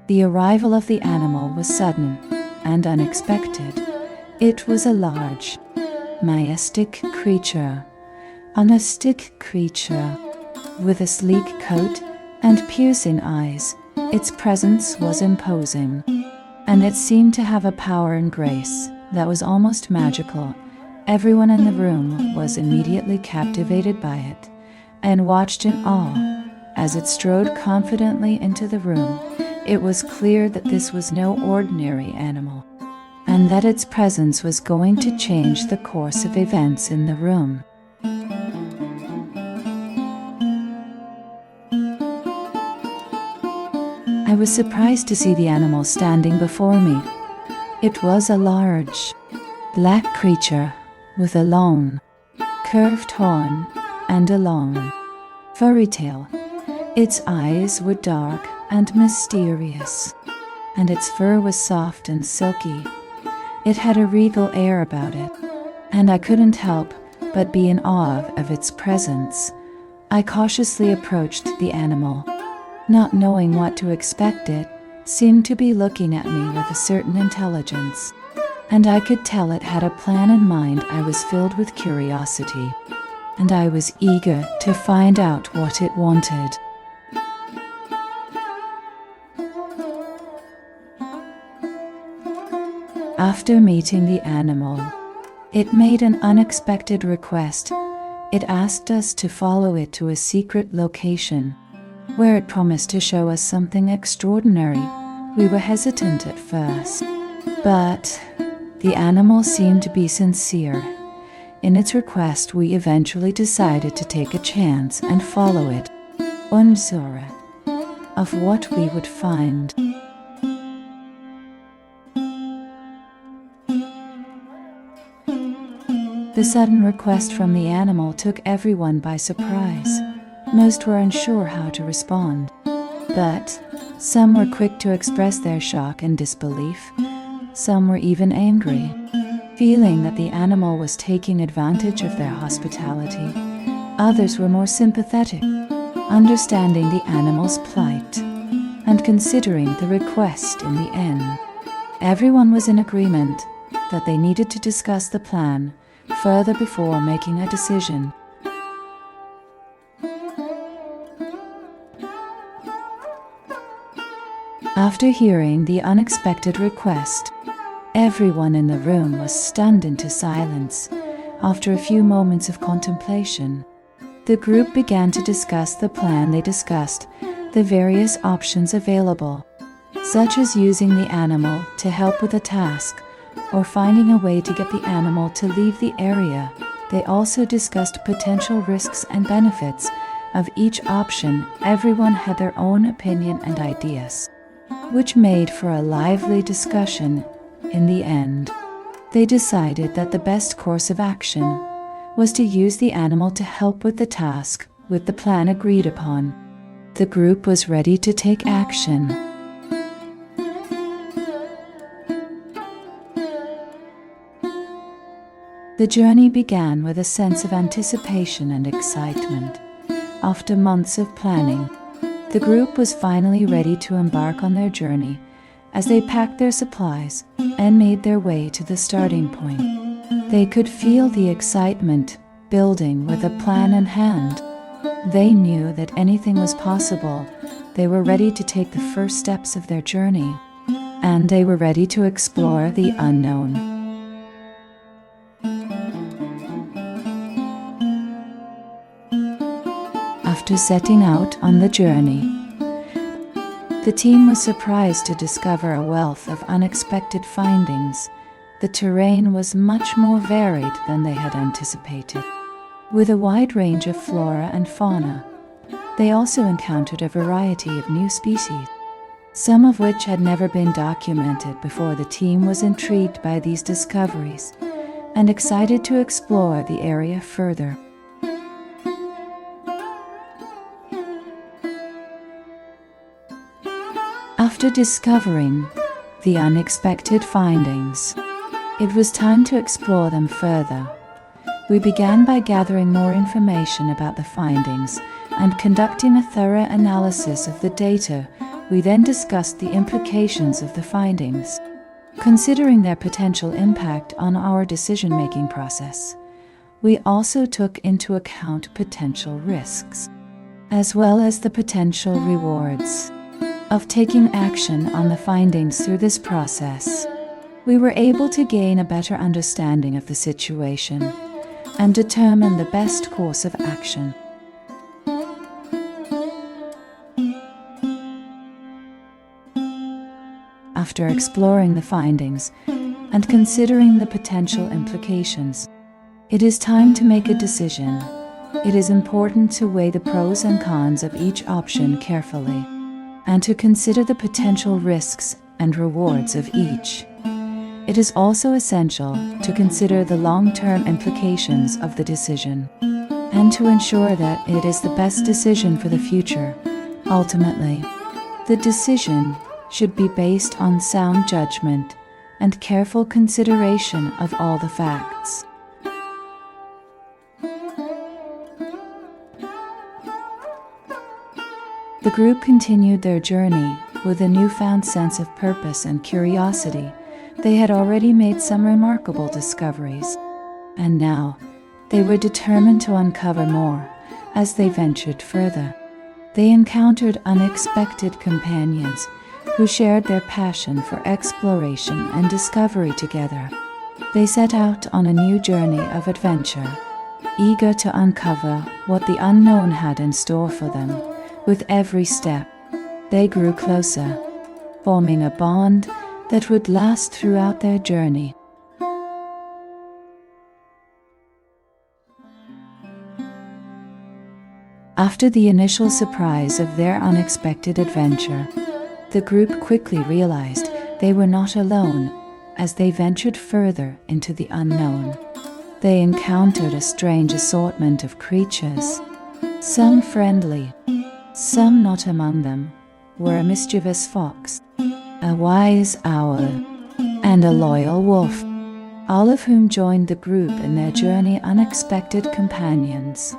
The arrival of the animal was sudden and unexpected. It was a large, majestic creature, with a sleek coat and piercing eyes. Its presence was imposing, and it seemed to have a power and grace that was almost magical. Everyone in the room was immediately captivated by it and watched in awe as it strode confidently into the room. It was clear that this was no ordinary animal, and that its presence was going to change the course of events in the room. I was surprised to see the animal standing before me. It was a large, black creature with a long, curved horn and a long, furry tail. Its eyes were dark and mysterious, and its fur was soft and silky. It had a regal air about it, and I couldn't help but be in awe of its presence. I cautiously approached the animal, not knowing what to expect. It seemed to be looking at me with a certain intelligence, and I could tell it had a plan in mind. I was filled with curiosity, and I was eager to find out what it wanted. After meeting the animal, it made an unexpected request. It asked us to follow it to a secret location, where it promised to show us something extraordinary. We were hesitant at first, but the animal seemed to be sincere in its request. We eventually decided to take a chance and follow it, unsure of what we would find. The sudden request from the animal took everyone by surprise. Most were unsure how to respond, but some were quick to express their shock and disbelief. Some were even angry, feeling that the animal was taking advantage of their hospitality. Others were more sympathetic, understanding the animal's plight and considering the request in the end. Everyone was in agreement that they needed to discuss the plan further before making a decision. After hearing the unexpected request, everyone in the room was stunned into silence. After a few moments of contemplation, the group began to discuss the plan. They discussed the various options available, such as using the animal to help with a task, or finding a way to get the animal to leave the area. They also discussed potential risks and benefits of each option. Everyone had their own opinion and ideas, which made for a lively discussion. In the end, they decided that the best course of action was to use the animal to help with the task. With the plan agreed upon, the group was ready to take action. The journey began with a sense of anticipation and excitement. After months of planning, the group was finally ready to embark on their journey. As they packed their supplies and made their way to the starting point, they could feel the excitement building. With a plan in hand, they knew that anything was possible. They were ready to take the first steps of their journey, and they were ready to explore the unknown. After setting out on the journey, the team was surprised to discover a wealth of unexpected findings. The terrain was much more varied than they had anticipated, with a wide range of flora and fauna. They also encountered a variety of new species, some of which had never been documented before. The team was intrigued by these discoveries and excited to explore the area further. After discovering the unexpected findings, it was time to explore them further. We began by gathering more information about the findings and conducting a thorough analysis of the data We then discussed the implications of the findings, considering their potential impact on our decision-making process. We also took into account potential risks, as well as the potential rewards of taking action on the findings through this process. We were able to gain a better understanding of the situation and determine the best course of action. After exploring the findings and considering the potential implications, it is time to make a decision. It is important to weigh the pros and cons of each option carefully and to consider the potential risks and rewards of each. It is also essential to consider the long-term implications of the decision and to ensure that it is the best decision for the future. Ultimately, the decision should be based on sound judgment and careful consideration of all the facts. The group continued their journey with a newfound sense of purpose and curiosity. They had already made some remarkable discoveries, and now they were determined to uncover more as they ventured further. They encountered unexpected companions who shared their passion for exploration and discovery together. They set out on a new journey of adventure, eager to uncover what the unknown had in store for them. With every step, they grew closer, forming a bond that would last throughout their journey. After the initial surprise of their unexpected adventure, the group quickly realized they were not alone as they ventured further into the unknown. They encountered a strange assortment of creatures, some friendly, some not. Among them were a mischievous fox, a wise owl, and a loyal wolf, all of whom joined the group in their journey. Unexpected companions.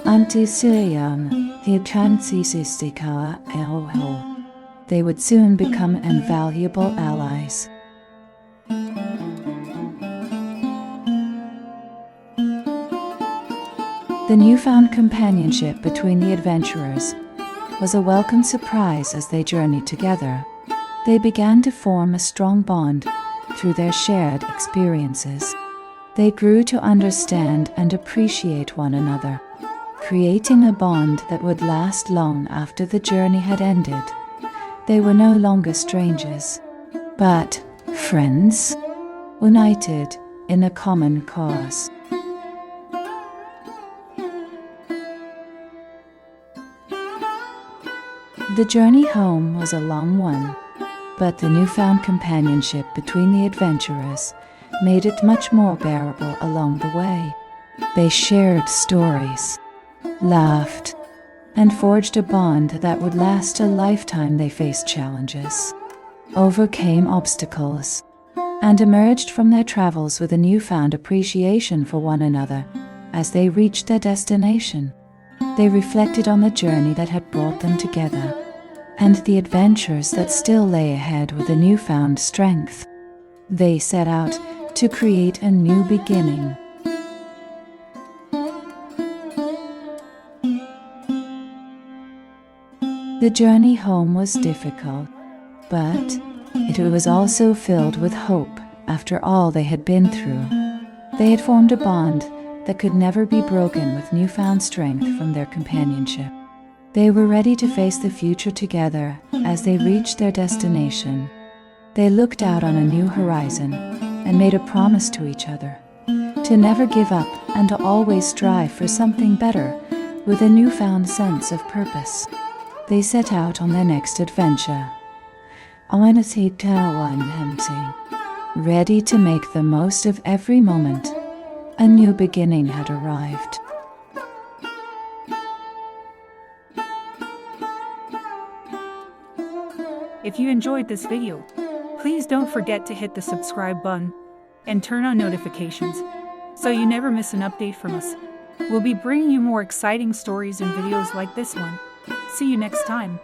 Antisirian, Hichansisistikawa Ehoho. They would soon become invaluable allies. The newfound companionship between the adventurers was a welcome surprise as they journeyed together. They began to form a strong bond through their shared experiences. They grew to understand and appreciate one another, creating a bond that would last long after the journey had ended. They were no longer strangers, but friends, united in a common cause. The journey home was a long one, but the newfound companionship between the adventurers made it much more bearable along the way. They shared stories, laughed, and forged a bond that would last a lifetime. They faced challenges, overcame obstacles, and emerged from their travels with a newfound appreciation for one another. As they reached their destination, they reflected on the journey that had brought them together and the adventures that still lay ahead with a newfound strength. They set out to create a new beginning. The journey home was difficult, but it was also filled with hope. After all they had been through, they had formed a bond that could never be broken with newfound strength from their companionship. They were ready to face the future together. As they reached their destination, they looked out on a new horizon and made a promise to each other to never give up and to always strive for something better. With a newfound sense of purpose, they set out on their next adventure. Ready to make the most of every moment, a new beginning had arrived. If you enjoyed this video, please don't forget to hit the subscribe button and turn on notifications so you never miss an update from us. We'll be bringing you more exciting stories and videos like this one. See you next time.